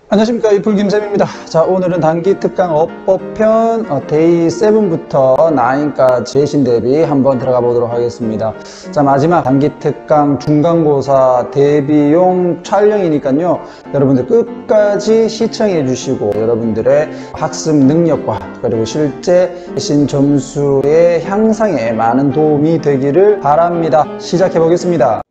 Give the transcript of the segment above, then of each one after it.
안녕하십니까, 이풀김쌤입니다. 자, 오늘은 단기 특강 어법편 데이 7부터 9까지 외신 대비 한번 들어가 보도록 하겠습니다. 자, 마지막 단기 특강 중간고사 대비용 촬영이니까요, 여러분들 끝까지 시청해 주시고 여러분들의 학습 능력과 그리고 실제 외신 점수의 향상에 많은 도움이 되기를 바랍니다. 시작해 보겠습니다.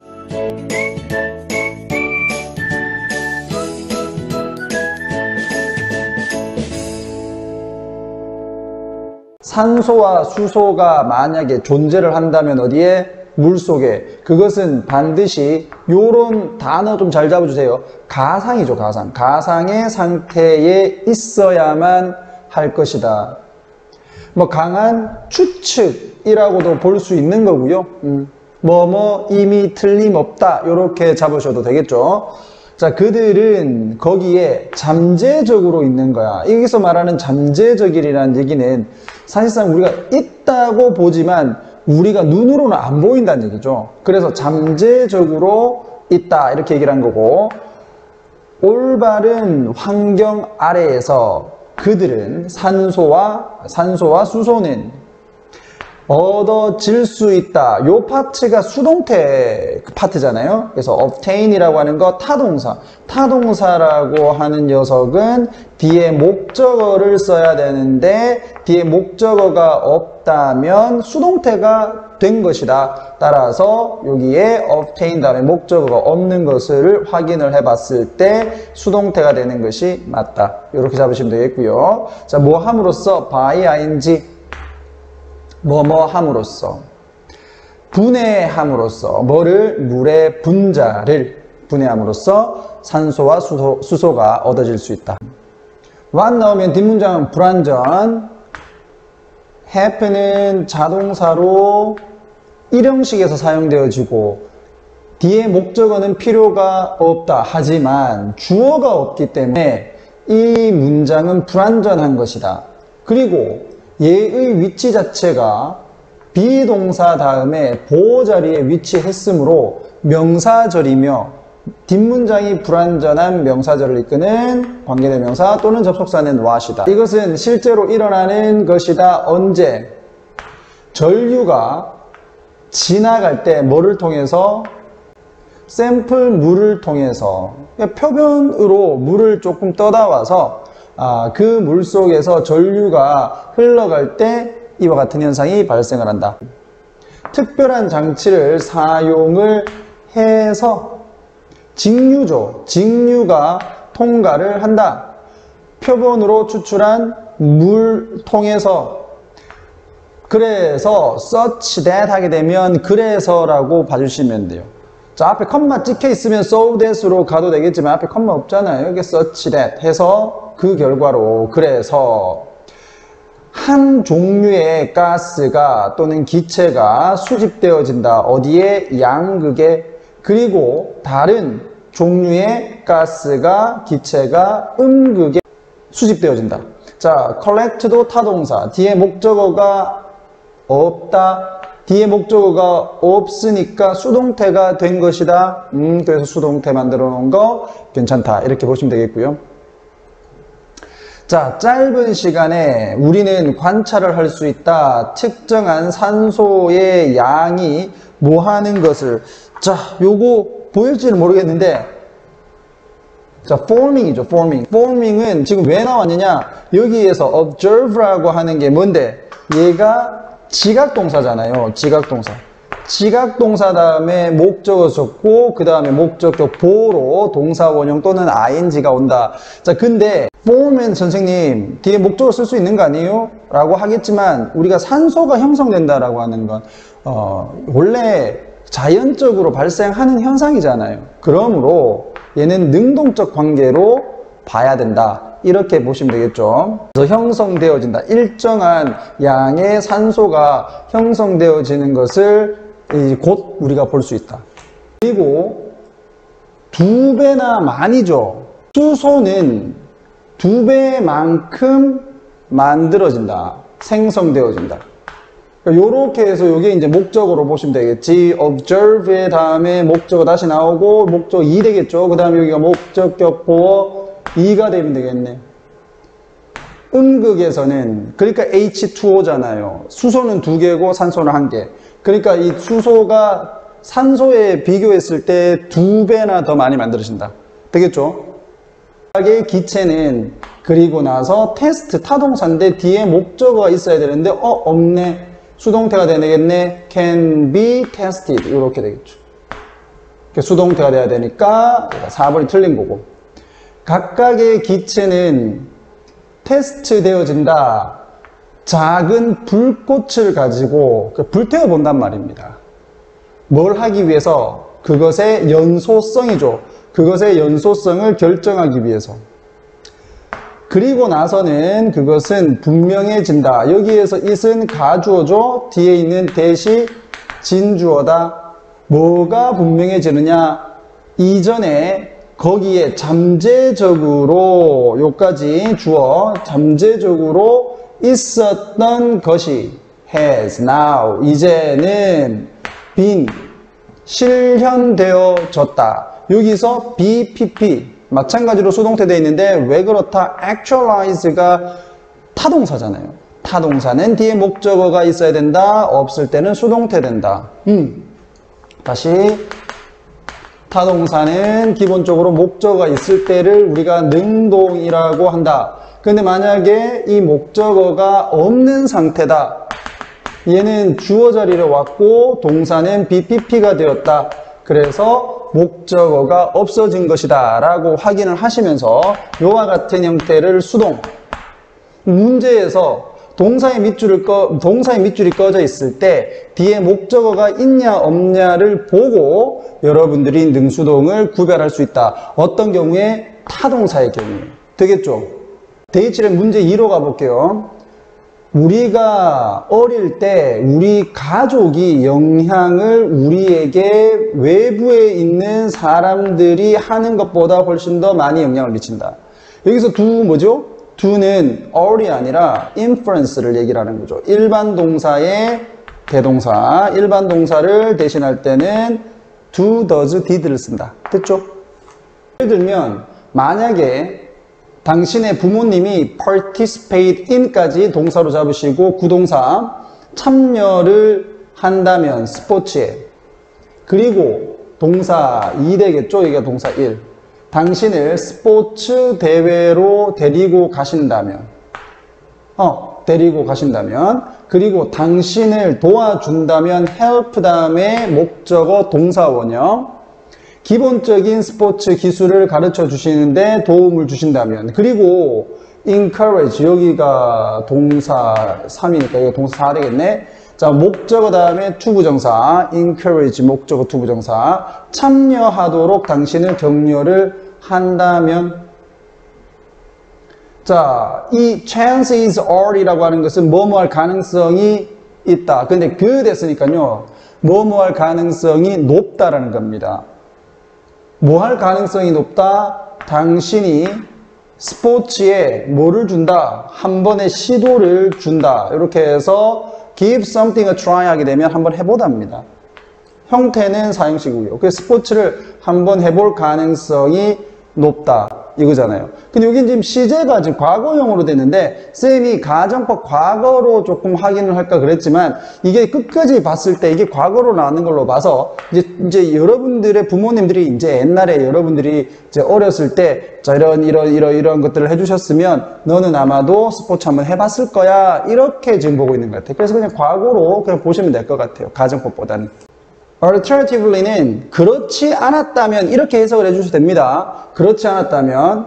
산소와 수소가 만약에 존재를 한다면 어디에? 물속에. 그것은 반드시 요런 단어 좀 잘 잡아주세요. 가상이죠, 가상. 가상의 상태에 있어야만 할 것이다. 뭐 강한 추측이라고도 볼 수 있는 거고요. 이미 틀림없다, 요렇게 잡으셔도 되겠죠. 자, 그들은 거기에 잠재적으로 있는 거야. 여기서 말하는 잠재적이라는 얘기는 사실상 우리가 있다고 보지만 우리가 눈으로는 안 보인다는 얘기죠. 그래서 잠재적으로 있다, 이렇게 얘기를 한 거고, 올바른 환경 아래에서 그들은 산소와 수소는 얻어질 수 있다. 요 파트가 수동태 파트잖아요. 그래서 obtain이라고 하는 거 타동사. 타동사라고 하는 녀석은 뒤에 목적어를 써야 되는데 뒤에 목적어가 없다면 수동태가 된 것이다. 따라서 여기에 obtain 다음에 목적어가 없는 것을 확인을 해봤을 때 수동태가 되는 것이 맞다. 이렇게 잡으시면 되겠고요. 자, 뭐 함으로써 by ing 함으로써, 분해함으로써, 물의 분자를 분해함으로써 산소와 수소가 얻어질 수 있다. what 나오면 뒷문장은 불완전, happen은 자동사로 일형식에서 사용되어지고 뒤에 목적어는 필요가 없다. 하지만 주어가 없기 때문에 이 문장은 불완전한 것이다. 그리고 얘의 위치 자체가 비동사 다음에 보호 자리에 위치했으므로 명사절이며 뒷문장이 불완전한 명사절을 이끄는 관계대명사 또는 접속사는 what이다. 이것은 실제로 일어나는 것이다. 언제? 전류가 지나갈 때 뭐를 통해서? 샘플 물을 통해서, 표면으로 물을 조금 떠다 와서 그 물 속에서 전류가 흘러갈 때 이와 같은 현상이 발생을 한다. 특별한 장치를 사용을 해서 직류죠. 직류가 통과를 한다. 표본으로 추출한 물 통해서. 그래서 such that 하게 되면 그래서라고 봐주시면 돼요. 자, 앞에 컴마 찍혀 있으면 so that으로 가도 되겠지만 앞에 컴마 없잖아요. 여기 such that 해서 그 결과로, 그래서 한 종류의 가스가 또는 기체가 수집되어진다. 어디에? 양극에. 그리고 다른 종류의 가스가, 기체가 음극에 수집되어진다. 자, collect도 타동사. 뒤에 목적어가 없다. 뒤에 목적어가 없으니까 수동태가 된 것이다. 그래서 수동태 만들어 놓은 거 괜찮다. 이렇게 보시면 되겠고요. 자, 짧은 시간에 우리는 관찰을 할 수 있다. 특정한 산소의 양이 뭐 하는 것을. 자, 요거 보일지는 모르겠는데, 자, forming이죠, forming. forming은 지금 왜 나왔느냐? 여기에서 observe라고 하는 게 뭔데? 얘가 지각동사잖아요. 지각동사. 지각동사 다음에 목적어 적고 그 다음에 목적격 보로 동사 원형 또는 ing가 온다. 자, 근데 form은 선생님 뒤에 목적어 쓸 수 있는 거 아니에요? 라고 하겠지만 우리가 산소가 형성된다라고 하는 건 원래 자연적으로 발생하는 현상이잖아요. 그러므로 얘는 능동적 관계로 봐야 된다. 이렇게 보시면 되겠죠. 그래서 형성되어진다. 일정한 양의 산소가 형성되어지는 것을 곧 우리가 볼 수 있다. 그리고 2배나 많이죠. 수소는 2배만큼 만들어진다. 생성되어진다. 요렇게 해서 요게 이제 목적으로 보시면 되겠지. observe의 다음에 목적어 다시 나오고 목적 2 되겠죠. 그 다음에 여기가 목적격 보어 2가 되면 되겠네. 음극에서는, 그러니까 H2O잖아요. 수소는 2개고 산소는 1개. 그러니까 이 수소가 산소에 비교했을 때 2배나 더 많이 만들어진다. 되겠죠? 기체는 그리고 나서 테스트, 타동사인데 뒤에 목적어가 있어야 되는데 없네. 수동태가 되겠네. can be tested. 이렇게 되겠죠. 수동태가 돼야 되니까 4번이 틀린 거고. 각각의 기체는 테스트 되어진다. 작은 불꽃을 가지고 불태워 본단 말입니다. 뭘 하기 위해서? 그것의 연소성이죠. 그것의 연소성을 결정하기 위해서. 그리고 나서는 그것은 분명해진다. 여기에서 it은 가주어죠. 뒤에 있는 that이 진주어다. 뭐가 분명해지느냐? 이전에 거기에 잠재적으로, 요까지 주어, 잠재적으로 있었던 것이 has now, 이제는 been, 실현되어졌다. 여기서 BPP, 마찬가지로 수동태 되어 있는데 왜 그렇다? actualize가 타동사잖아요. 타동사는 뒤에 목적어가 있어야 된다. 없을 때는 수동태 된다. 다시 타동사는 기본적으로 목적어가 있을 때를 우리가 능동이라고 한다. 근데 만약에 이 목적어가 없는 상태다. 얘는 주어 자리에 왔고 동사는 BPP가 되었다. 그래서 목적어가 없어진 것이다 라고 확인을 하시면서 이와 같은 형태를 수동, 문제에서 동사의 밑줄이 꺼져 있을 때 뒤에 목적어가 있냐 없냐를 보고 여러분들이 능수동을 구별할 수 있다. 어떤 경우에? 타동사의 경우에. 되겠죠? 데이치의 문제 2로 가볼게요. 우리가 어릴 때 우리 가족이 영향을 우리에게 외부에 있는 사람들이 하는 것보다 훨씬 더 많이 영향을 미친다. 여기서 뭐죠? do는 or이 아니라 inference를 얘기를 하는 거죠. 일반 동사의 대동사, 일반 동사를 대신할 때는 do, does, did를 쓴다. 됐죠? 예를 들면 만약에 당신의 부모님이 participate in까지 동사로 잡으시고 구동사 참여를 한다면 스포츠에, 그리고 동사 2 되겠죠? 여기가 동사 1. 당신을 스포츠 대회로 데리고 가신다면, 그리고 당신을 도와준다면 help 다음에 목적어 동사 원형, 기본적인 스포츠 기술을 가르쳐 주시는데 도움을 주신다면, 그리고 encourage, 여기가 동사 3이니까 이거 동사 4 되겠네. 자, 목적어 다음에 투부정사, encourage 목적어 투부정사, 참여하도록 당신을 격려를 한다면. 자, 이 chances are이라고 하는 것은 뭐뭐 할 가능성이 있다. 근데 그 됐으니까요, 뭐뭐 할 가능성이 높다라는 겁니다. 뭐 할 가능성이 높다? 당신이 스포츠에 뭐를 준다? 한 번의 시도를 준다. 이렇게 해서 give something a try 하게 되면 한번 해보답니다. 형태는 사형식이고요. 그래서 스포츠를 한번 해볼 가능성이 높다. 이거잖아요. 근데 여기 지금 시제가 지금 과거형으로 됐는데, 쌤이 가정법 과거로 조금 확인을 할까 그랬지만, 이게 끝까지 봤을 때 이게 과거로 나오는 걸로 봐서, 이제 여러분들의 부모님들이 이제 옛날에 여러분들이 이제 어렸을 때, 자, 이런 것들을 해주셨으면, 너는 아마도 스포츠 한번 해봤을 거야. 이렇게 지금 보고 있는 것 같아요. 그래서 그냥 과거로 그냥 보시면 될 것 같아요. 가정법보다는. Alternatively는 그렇지 않았다면 이렇게 해석을 해주셔도 됩니다. 그렇지 않았다면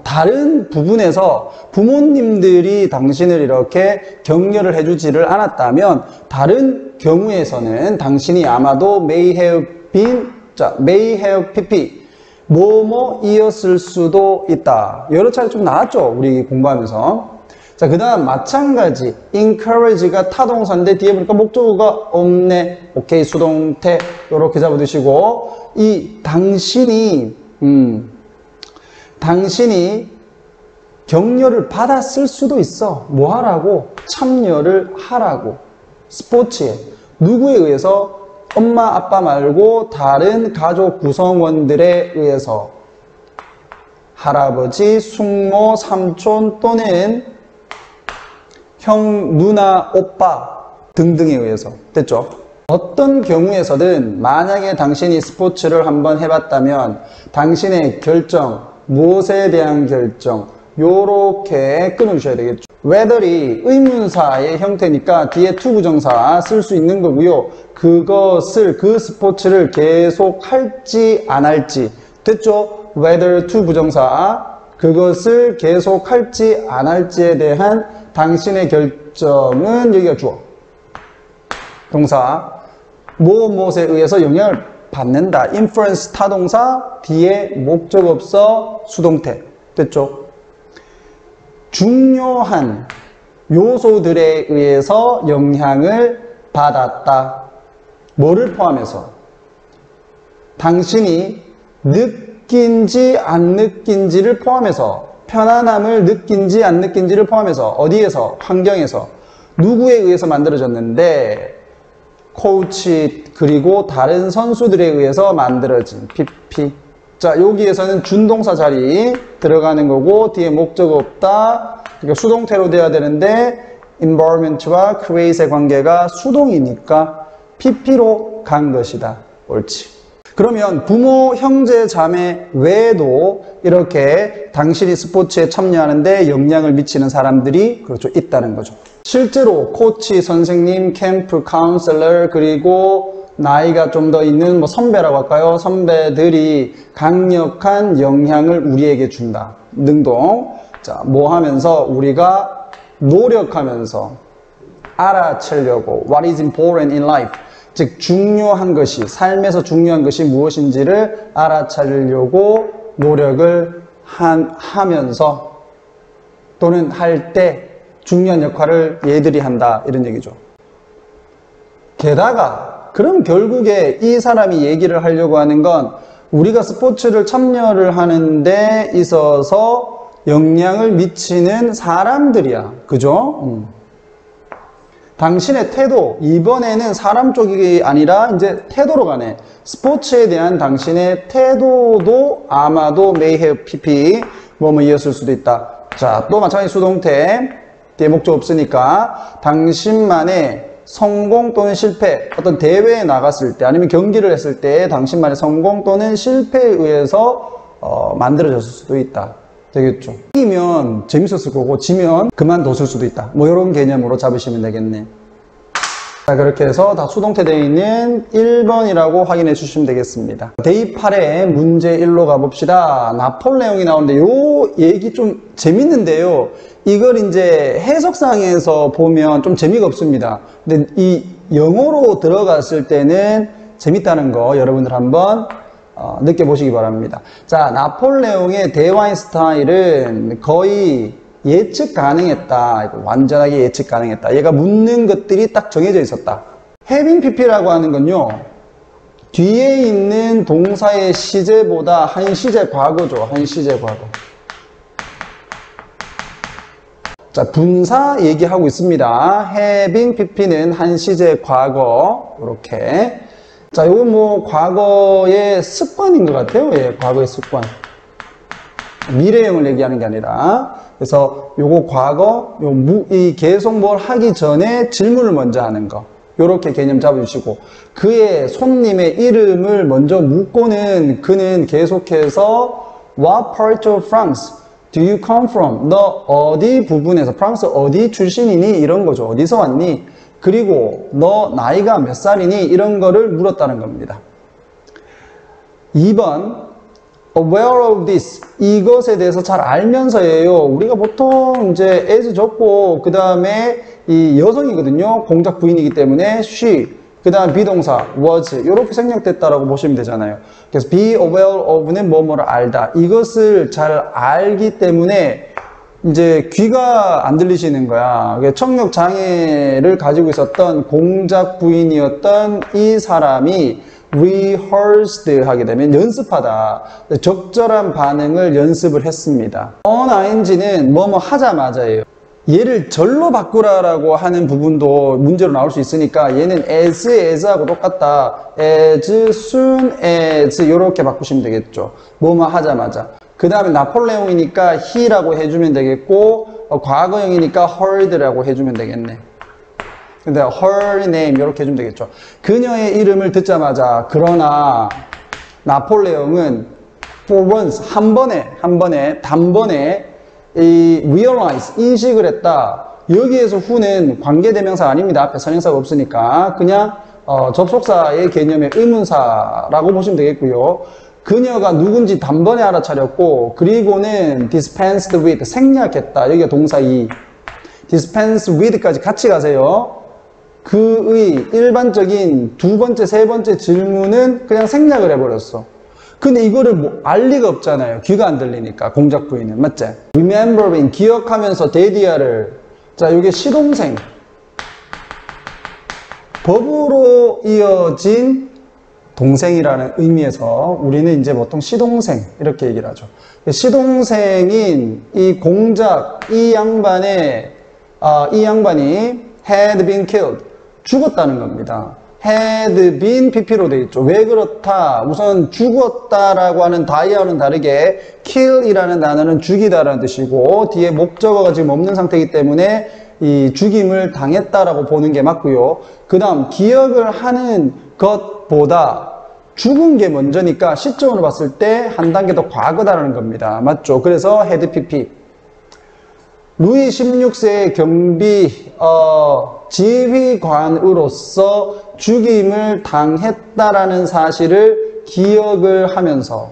다른 부분에서 부모님들이 당신을 이렇게 격려를 해주지를 않았다면, 다른 경우에서는 당신이 아마도 may have been, may have pp 뭐뭐이었을 수도 있다. 여러 차례 좀 나왔죠, 우리 공부하면서. 자, 그 다음 마찬가지 encourage가 타동사인데 뒤에 보니까 목적어가 없네. 오케이, 수동태 이렇게 잡아두시고, 이 당신이 격려를 받았을 수도 있어. 뭐 하라고? 참여를 하라고. 스포츠에. 누구에 의해서? 엄마 아빠 말고 다른 가족 구성원들에 의해서. 할아버지, 숙모, 삼촌 또는 형, 누나, 오빠 등등에 의해서. 됐죠? 어떤 경우에서든 만약에 당신이 스포츠를 한번 해봤다면 당신의 결정, 무엇에 대한 결정, 요렇게 끊어주셔야 되겠죠. whether이 의문사의 형태니까 뒤에 to 부정사 쓸 수 있는 거고요. 그것을, 그 스포츠를 계속 할지 안 할지. 됐죠? whether to 부정사, 그것을 계속 할지 안 할지에 대한 당신의 결정은 여기가 주어. 동사, 무엇에 의해서 영향을 받는다. influence 타동사, 뒤에 목적어없어 수동태. 됐죠? 중요한 요소들에 의해서 영향을 받았다. 뭐를 포함해서? 당신이 느낀지 안 느낀지를 포함해서, 편안함을 느낀지 안 느낀지를 포함해서, 어디에서? 환경에서. 누구에 의해서 만들어졌는데, 코치 그리고 다른 선수들에 의해서 만들어진 PP. 자, 여기에서는 준동사 자리 들어가는 거고 뒤에 목적어 없다. 그러니까 수동태로 돼야 되는데 environment와 create의 관계가 수동이니까 PP로 간 것이다. 옳지. 그러면 부모, 형제, 자매 외에도 이렇게 당신이 스포츠에 참여하는데 영향을 미치는 사람들이 그렇죠 있다는 거죠. 실제로 코치, 선생님, 캠프, 카운셀러 그리고 나이가 좀 더 있는 뭐 선배라고 할까요? 선배들이 강력한 영향을 우리에게 준다. 능동. 자, 뭐 하면서 우리가 노력하면서 알아채려고 what is important in life. 즉 중요한 것이, 삶에서 중요한 것이 무엇인지를 알아차리려고 노력을 하면서 또는 할 때 중요한 역할을 얘들이 한다. 이런 얘기죠. 게다가 그럼 결국에 이 사람이 얘기를 하려고 하는 건 우리가 스포츠를 참여를 하는 데 있어서 영향을 미치는 사람들이야. 그죠? 당신의 태도, 이번에는 사람 쪽이 아니라 이제 태도로 가네. 스포츠에 대한 당신의 태도도 아마도 may have PP 뭐이었을 수도 있다. 자, 또 마찬가지 수동태 뒤에 목적 없으니까 당신만의 성공 또는 실패, 어떤 대회에 나갔을 때 아니면 경기를 했을 때 당신만의 성공 또는 실패에 의해서 만들어졌을 수도 있다. 되겠죠. 이기면 재밌었을 거고 지면 그만뒀을 수도 있다. 뭐 이런 개념으로 잡으시면 되겠네. 자, 그렇게 해서 다 수동태 되어 있는 1번이라고 확인해 주시면 되겠습니다. 대입 8에 문제 1로 가봅시다. 나폴레옹이 나오는데 요 얘기 좀 재밌는데요. 이걸 이제 해석상에서 보면 좀 재미가 없습니다. 근데 이 영어로 들어갔을 때는 재밌다는 거 여러분들 한번 느껴보시기 바랍니다. 자, 나폴레옹의 대화의 스타일은 거의 예측 가능했다. 완전하게 예측 가능했다. 얘가 묻는 것들이 딱 정해져 있었다. having pp라고 하는 건요, 뒤에 있는 동사의 시제보다 한 시제 과거죠. 한 시제 과거. 자, 분사 얘기하고 있습니다. having pp는 한 시제 과거. 이렇게. 자, 이건 뭐 과거의 습관인 것 같아요. 예, 과거의 습관. 미래형을 얘기하는 게 아니라. 그래서 요거 과거, 이 계속 뭘 하기 전에 질문을 먼저 하는 거. 요렇게 개념 잡아주시고, 그의 손님의 이름을 먼저 묻고는 그는 계속해서 What part of France do you come from? 너 어디 부분에서, 프랑스 어디 출신이니? 이런 거죠. 어디서 왔니? 그리고 너 나이가 몇 살이니? 이런 거를 물었다는 겁니다. 2번 aware of this, 이것에 대해서 잘 알면서예요. 우리가 보통 이제 as 적고 그 다음에 이 여성이거든요. 공작 부인이기 때문에 she, 그 다음 비동사 was 이렇게 생략됐다라고 보시면 되잖아요. 그래서 be aware of는 뭐뭐를 알다. 이것을 잘 알기 때문에 이제 귀가 안 들리시는 거야. 청력 장애를 가지고 있었던 공작 부인이었던 이 사람이 rehearsed 하게 되면 연습하다. 적절한 반응을 연습을 했습니다. on ing는 뭐뭐 하자마자예요. 얘를 절로 바꾸라라고 하는 부분도 문제로 나올 수 있으니까 얘는 as하고 똑같다. as soon as 이렇게 바꾸시면 되겠죠. 뭐뭐 하자마자. 그 다음에 나폴레옹이니까 he라고 해주면 되겠고, 과거형이니까 heard라고 해주면 되겠네. 근데 her name 이렇게 해주면 되겠죠. 그녀의 이름을 듣자마자, 그러나 나폴레옹은 for once, 단번에 이 realize, 인식을 했다. 여기에서 who는 관계대명사 아닙니다. 앞에 선행사가 없으니까. 그냥 접속사의 개념의 의문사라고 보시면 되겠고요. 그녀가 누군지 단번에 알아차렸고, 그리고는 dispensed with, 생략했다. 여기가 동사 2. dispense with까지 같이 가세요. 그의 일반적인 두 번째, 세 번째 질문은 그냥 생략을 해버렸어. 근데 이거를 뭐 알 리가 없잖아요. 귀가 안 들리니까, 공작 부인은. 맞지? remembering, 기억하면서 데디아를. 자, 이게 시동생. 법으로 이어진 동생이라는 의미에서 우리는 이제 보통 시동생 이렇게 얘기를 하죠. 시동생인 이 공작, 이 양반이 had been killed, 죽었다는 겁니다. had been pp로 되어 있죠. 왜 그렇다? 우선 죽었다라고 하는 다이어는 다르게 kill이라는 단어는 죽이다라는 뜻이고, 뒤에 목적어가 지금 없는 상태이기 때문에 이 죽임을 당했다라고 보는 게 맞고요. 그 다음 기억을 하는 것보다 죽은 게 먼저니까 시점으로 봤을 때 한 단계 더 과거다라는 겁니다. 맞죠? 그래서 had pp. 루이 16세의 경비 지휘관으로서 죽임을 당했다라는 사실을 기억을 하면서,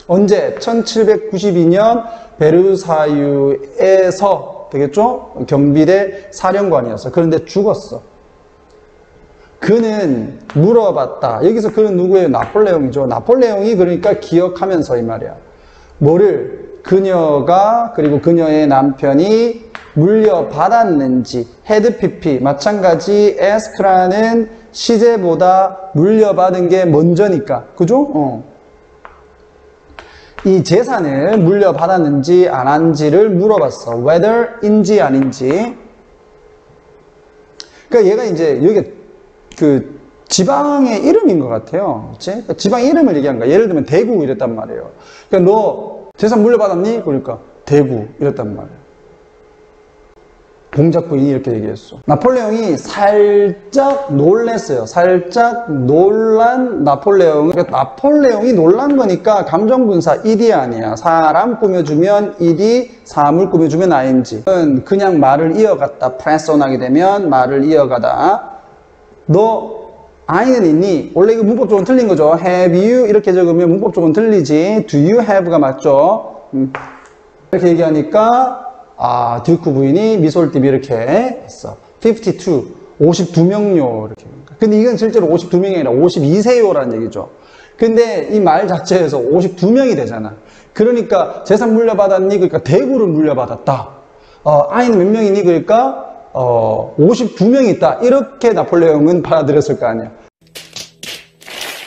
언제? 1792년 베르사유에서 되겠죠? 경비대 사령관이었어. 그런데 죽었어. 그는 물어봤다. 여기서 그는 누구예요? 나폴레옹이죠. 나폴레옹이 그러니까 기억하면서 이 말이야. 뭐를? 그녀가, 그리고 그녀의 남편이 물려받았는지. had pp. 마찬가지 ask라는 시제보다 물려받은 게 먼저니까. 그죠? 이 재산을 물려받았는지 안 한지를 물어봤어. whether인지 아닌지. 그러니까 얘가 이제 여기 그 지방의 이름인 것 같아요. 그치? 그러니까 지방 이름을 얘기한 거야. 예를 들면 대구 이랬단 말이에요. 그러니까 너 재산 물려받았니? 그러니까 대구 이랬단 말이에요. 공작 부인이 이렇게 얘기했어. 나폴레옹이 살짝 놀랬어요. 살짝 놀란 나폴레옹. 그러니까 나폴레옹이 놀란 거니까 감정분사 ed이 아니야. 사람 꾸며주면 ed, 사물 꾸며주면 ing. 그냥 말을 이어갔다. press on 하게 되면 말을 이어가다. 너 I는 있니? 원래 이거 문법적으로 틀린 거죠. Have you 이렇게 적으면 문법적으로 틀리지. Do you have가 맞죠? 이렇게 얘기하니까 듀크 부인이 미소를 띠며 이렇게 했어. 52, 52명요 이렇게. 근데 이건 실제로 52명이 아니라 52세요라는 얘기죠. 근데 이 말 자체에서 52명이 되잖아. 그러니까 재산 물려받았니? 그러니까 대구를 물려받았다. I는 몇 명이니? 그러니까 52명이 있다. 이렇게 나폴레옹은 받아들였을 거 아니야.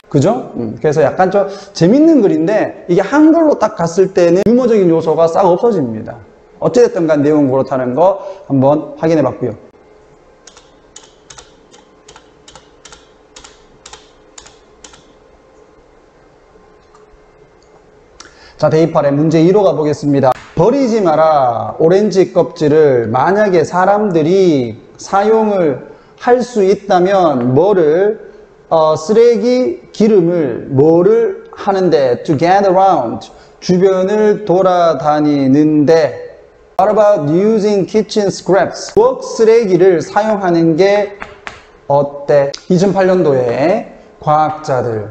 그죠? 그래서 약간 좀 재밌는 글인데, 이게 한글로 딱 갔을 때는 유머적인 요소가 싹 없어집니다. 어찌됐든 간 내용은 그렇다는 거 한번 확인해 봤고요. 자, 대입할에 문제 2로 가보겠습니다. 버리지 마라. 오렌지 껍질을 만약에 사람들이 사용을 할 수 있다면 뭐를 쓰레기 기름을 뭐를 하는데 to get around 주변을 돌아다니는데 What about using kitchen scraps? 부엌 쓰레기를 사용하는 게 어때? 2008년도에 과학자들,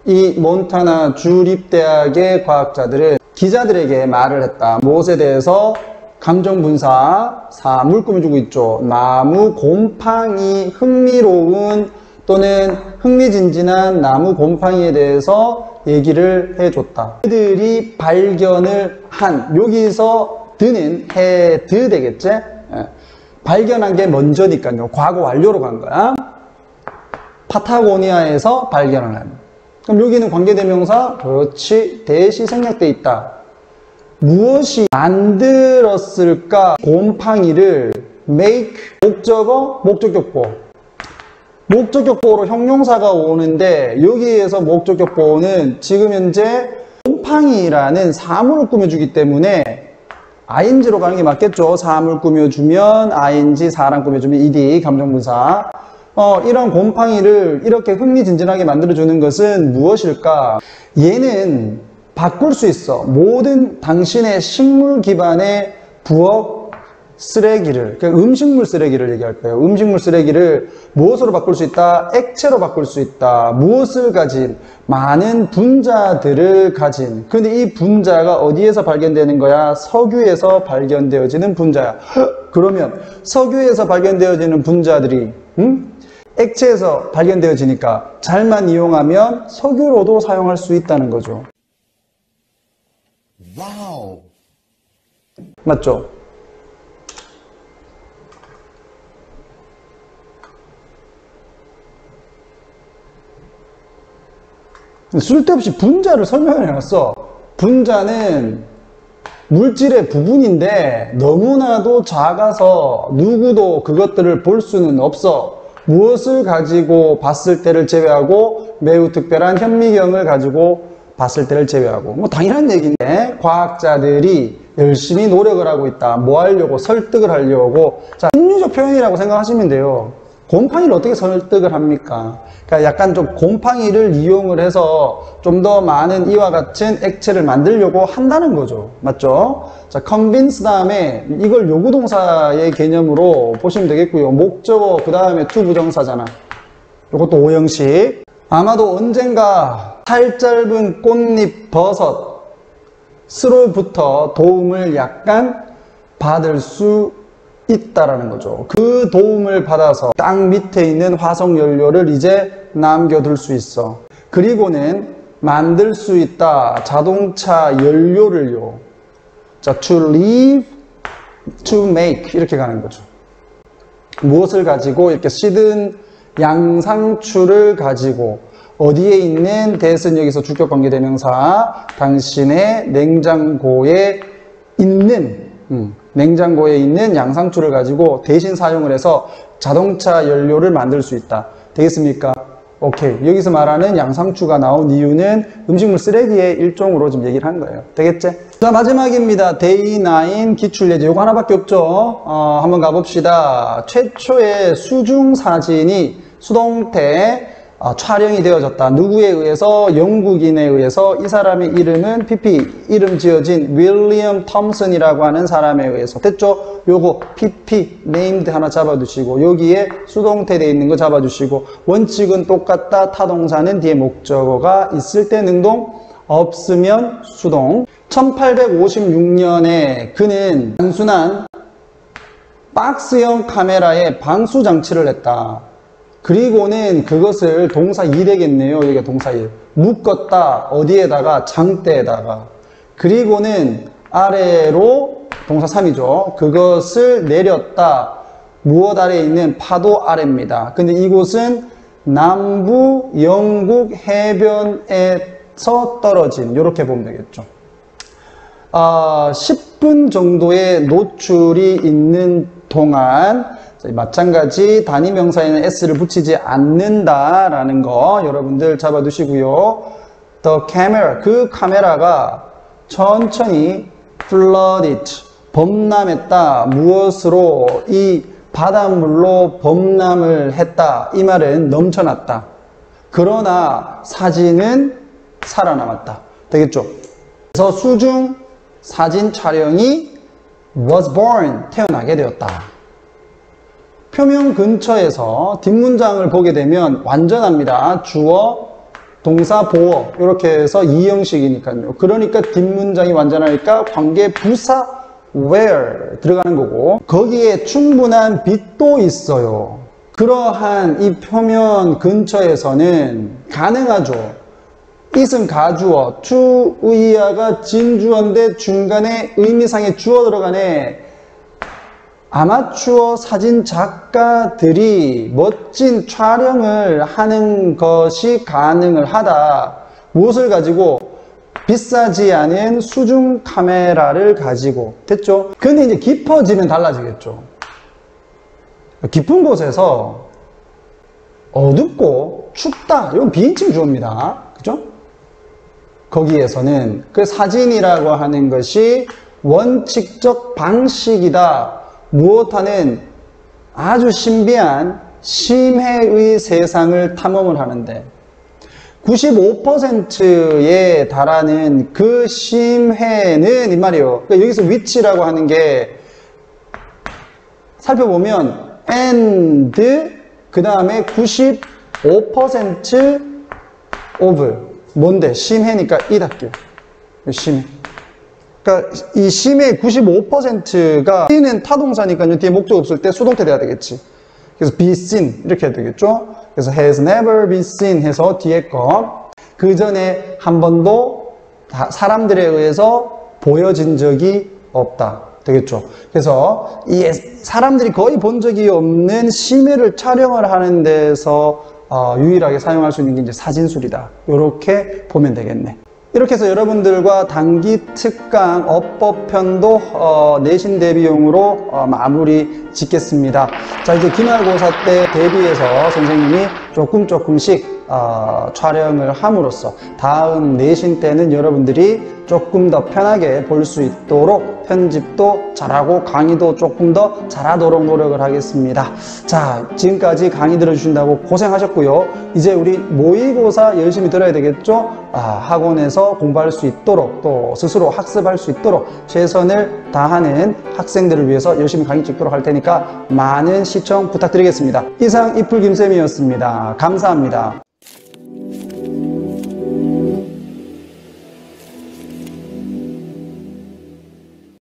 이 몬타나 주립대학의 과학자들은 기자들에게 말을 했다. 무엇에 대해서? 감정분사, 사물 꾸며주고 있죠. 나무 곰팡이, 흥미로운 또는 흥미진진한 나무 곰팡이에 대해서 얘기를 해줬다. 그들이 발견을 한, 여기서 드는 헤드 되겠지? 발견한 게 먼저니까요. 과거 완료로 간 거야. 파타고니아에서 발견을 한. 그럼 여기는 관계대명사, 그렇지, 대시 생략돼 있다. 무엇이 만들었을까? 곰팡이를 make, 목적어, 목적격보. 목적격보로 형용사가 오는데 여기에서 목적격보는 지금 현재 곰팡이라는 사물을 꾸며주기 때문에 ing로 가는 게 맞겠죠. 사물 꾸며주면 ing, 사람 꾸며주면 ed, 감정분사. 이런 곰팡이를 이렇게 흥미진진하게 만들어주는 것은 무엇일까? 얘는 바꿀 수 있어. 모든 당신의 식물 기반의 부엌 쓰레기를, 그러니까 음식물 쓰레기를 얘기할 거예요. 음식물 쓰레기를 무엇으로 바꿀 수 있다? 액체로 바꿀 수 있다. 무엇을 가진? 많은 분자들을 가진. 근데 이 분자가 어디에서 발견되는 거야? 석유에서 발견되어지는 분자야. 그러면 석유에서 발견되어지는 분자들이 액체에서 발견되어지니까 잘만 이용하면 석유로도 사용할 수 있다는 거죠. 와우. 맞죠? 쓸데없이 분자를 설명해놨어. 분자는 물질의 부분인데 너무나도 작아서 누구도 그것들을 볼 수는 없어. 무엇을 가지고 봤을 때를 제외하고 매우 특별한 현미경을 가지고 봤을 때를 제외하고, 뭐 당연한 얘기인데 과학자들이 열심히 노력을 하고 있다. 뭐 하려고? 설득을 하려고. 자, 심리적 표현이라고 생각하시면 돼요. 곰팡이를 어떻게 설득을 합니까? 그러니까 약간 좀 곰팡이를 이용을 해서 좀 더 많은 이와 같은 액체를 만들려고 한다는 거죠. 맞죠? 자, convince 다음에 이걸 요구동사의 개념으로 보시면 되겠고요. 목적어 그 다음에 to 부정사잖아. 이것도 오형식. 아마도 언젠가 살 짧은 꽃잎 버섯으로부터 도움을 약간 받을 수 있다라는 거죠. 그 도움을 받아서 땅 밑에 있는 화석 연료를 이제 남겨둘 수 있어. 그리고는 만들 수 있다. 자동차 연료를요. 자, to leave, to make 이렇게 가는 거죠. 무엇을 가지고? 이렇게 시든 양상추를 가지고 어디에 있는 대은 여기서 주격관계대명사 당신의 냉장고에 있는 냉장고에 있는 양상추를 가지고 대신 사용을 해서 자동차 연료를 만들 수 있다. 되겠습니까? 오케이. 여기서 말하는 양상추가 나온 이유는 음식물 쓰레기의 일종으로 좀 얘기를 한 거예요. 되겠지? 자, 마지막입니다. 데이 9 기출예제. 요거 하나밖에 없죠? 한번 가봅시다. 최초의 수중 사진이 수동태 촬영이 되어졌다. 누구에 의해서? 영국인에 의해서. 이 사람의 이름은 PP, 이름 지어진 윌리엄 톰슨이라고 하는 사람에 의해서. 됐죠? 요거 PP, named 하나 잡아두시고 여기에 수동태 되어 있는 거 잡아주시고 원칙은 똑같다. 타동사는 뒤에 목적어가 있을 때 능동, 없으면 수동. 1856년에 그는 단순한 박스형 카메라에 방수장치를 했다. 그리고는 그것을 동사 1이겠네요. 여기가 동사 1. 묶었다. 어디에다가? 장대에다가. 그리고는 아래로 동사 3이죠. 그것을 내렸다. 무엇 아래에 있는? 파도 아래입니다. 근데 이곳은 남부 영국 해변에서 떨어진, 이렇게 보면 되겠죠. 10분 정도의 노출이 있는 동안 마찬가지 단위명사에는 s를 붙이지 않는다라는 거 여러분들 잡아두시고요. The camera, 그 카메라가 천천히 flooded, 범람했다. 무엇으로? 이 바닷물로 범람을 했다. 이 말은 넘쳐났다. 그러나 사진은 살아남았다. 되겠죠? 그래서 수중 사진 촬영이 was born, 태어나게 되었다. 표명 근처에서 뒷문장을 보게 되면 완전합니다. 주어, 동사, 보어 이렇게 해서 2형식이니까요. 그러니까 뒷문장이 완전하니까 관계 부사 where 들어가는 거고 거기에 충분한 빛도 있어요. 그러한 이 표면 근처에서는 가능하죠. it은 가주어, to 의야가 진주어인데 중간에 의미상의 주어 들어가네. 아마추어 사진 작가들이 멋진 촬영을 하는 것이 가능을 하다. 무엇을 가지고? 비싸지 않은 수중 카메라를 가지고. 됐죠? 근데 이제 깊어지면 달라지겠죠. 깊은 곳에서 어둡고 춥다. 이건 비인칭 주어입니다. 그죠? 거기에서는 그 사진이라고 하는 것이 원칙적 방식이다. 무엇하는 아주 신비한 심해의 세상을 탐험을 하는데 95%에 달하는 그 심해는 이 말이에요. 그러니까 여기서 위치라고 하는 게 살펴보면 and 그 다음에 95% of 뭔데? 심해니까 이답게 심해. 그러니까 이 심의 95%가 C는 타동사니까요. 뒤에 목적 없을 때 수동태 돼야 되겠지. 그래서 be seen 이렇게 해야 되겠죠. 그래서 has never been seen 해서 뒤에 거 그 전에 한 번도 사람들에 의해서 보여진 적이 없다. 되겠죠. 그래서 이 사람들이 거의 본 적이 없는 심해를 촬영을 하는 데서 유일하게 사용할 수 있는 게 이제 사진술이다. 이렇게 보면 되겠네. 이렇게 해서 여러분들과 단기 특강 어법편도 내신 대비용으로 마무리 짓겠습니다. 자, 이제 기말고사 때 대비해서 선생님이 조금씩 촬영을 함으로써 다음 내신 때는 여러분들이 조금 더 편하게 볼 수 있도록 편집도 잘하고 강의도 조금 더 잘하도록 노력을 하겠습니다. 자, 지금까지 강의 들어주신다고 고생하셨고요. 이제 우리 모의고사 열심히 들어야 되겠죠? 학원에서 공부할 수 있도록 또 스스로 학습할 수 있도록 최선을 다하는 학생들을 위해서 열심히 강의 찍도록 할 테니까 많은 시청 부탁드리겠습니다. 이상 이풀 김쌤이었습니다. 감사합니다.